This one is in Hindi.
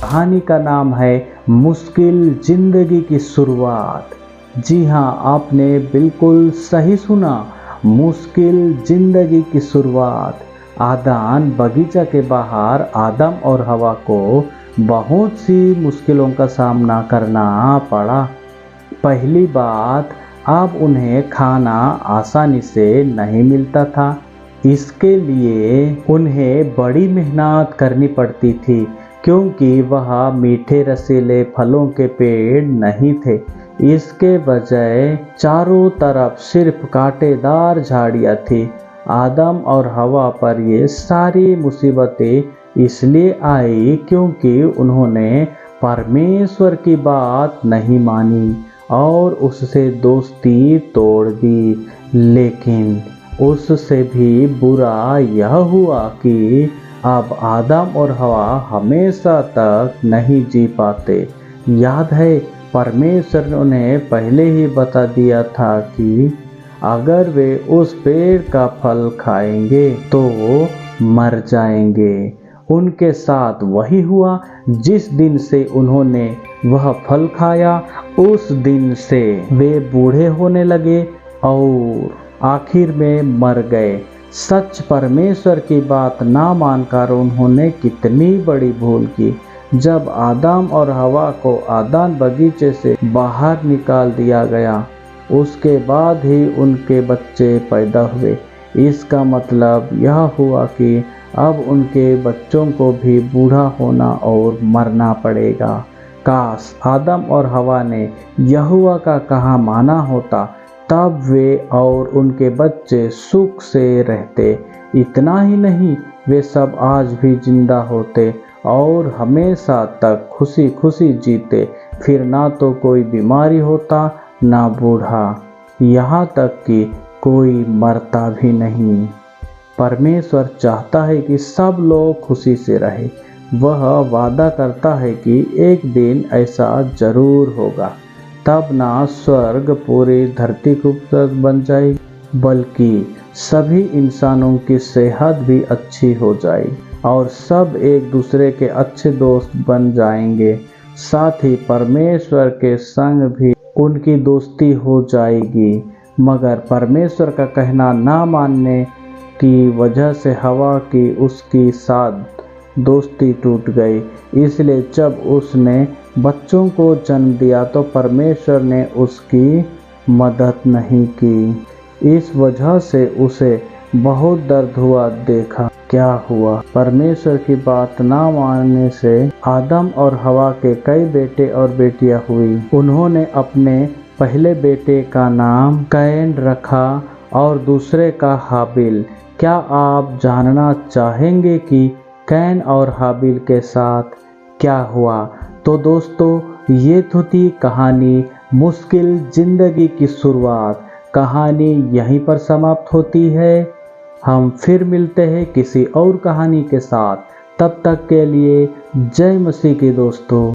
कहानी का नाम है मुश्किल जिंदगी की शुरुआत। जी हाँ, आपने बिल्कुल सही सुना, मुश्किल जिंदगी की शुरुआत। आदन बगीचा के बाहर आदम और हवा को बहुत सी मुश्किलों का सामना करना पड़ा। पहली बात, अब उन्हें खाना आसानी से नहीं मिलता था। इसके लिए उन्हें बड़ी मेहनत करनी पड़ती थी, क्योंकि वह मीठे रसीले फलों के पेड़ नहीं थे। इसके बजाय चारों तरफ सिर्फ कांटेदार झाड़ियाँ थी। आदम और हवा पर ये सारी मुसीबतें इसलिए आई क्योंकि उन्होंने परमेश्वर की बात नहीं मानी और उससे दोस्ती तोड़ दी। लेकिन उससे भी बुरा यह हुआ कि अब आदम और हवा हमेशा तक नहीं जी पाते। याद है, परमेश्वर ने उन्हें पहले ही बता दिया था कि अगर वे उस पेड़ का फल खाएंगे तो वो मर जाएंगे। उनके साथ वही हुआ। जिस दिन से उन्होंने वह फल खाया, उस दिन से वे बूढ़े होने लगे और आखिर में मर गए। सच, परमेश्वर की बात ना मानकर उन्होंने कितनी बड़ी भूल की। जब आदम और हवा को आदन बगीचे से बाहर निकाल दिया गया, उसके बाद ही उनके बच्चे पैदा हुए। इसका मतलब यह हुआ कि अब उनके बच्चों को भी बूढ़ा होना और मरना पड़ेगा। काश आदम और हवा ने यहोवा का कहा माना होता, तब वे और उनके बच्चे सुख से रहते। इतना ही नहीं, वे सब आज भी जिंदा होते और हमेशा तक खुशी खुशी जीते। फिर ना तो कोई बीमारी होता, ना बूढ़ा, यहाँ तक कि कोई मरता भी नहीं। परमेश्वर चाहता है कि सब लोग खुशी से रहे। वह वादा करता है कि एक दिन ऐसा जरूर होगा। तब ना स्वर्ग पूरी धरती खूबसूरत बन जाएगी, बल्कि सभी इंसानों की सेहत भी अच्छी हो जाएगी और सब एक दूसरे के अच्छे दोस्त बन जाएंगे। साथ ही परमेश्वर के संग भी उनकी दोस्ती हो जाएगी। मगर परमेश्वर का कहना ना मानने की वजह से हवा की उसकी साथ दोस्ती टूट गई। इसलिए जब उसने बच्चों को जन्म दिया तो परमेश्वर ने उसकी मदद नहीं की। इस वजह से उसे बहुत दर्द हुआ। देखा क्या हुआ, परमेश्वर की बात ना मानने से आदम और हवा के कई बेटे और बेटियां हुई। उन्होंने अपने पहले बेटे का नाम कैन रखा और दूसरे का हाबिल। क्या आप जानना चाहेंगे कि कैन और हाबिल के साथ क्या हुआ? तो दोस्तों, ये तो थी कहानी मुश्किल जिंदगी की शुरुआत। कहानी यहीं पर समाप्त होती है। हम फिर मिलते हैं किसी और कहानी के साथ। तब तक के लिए जय मसीह की दोस्तों।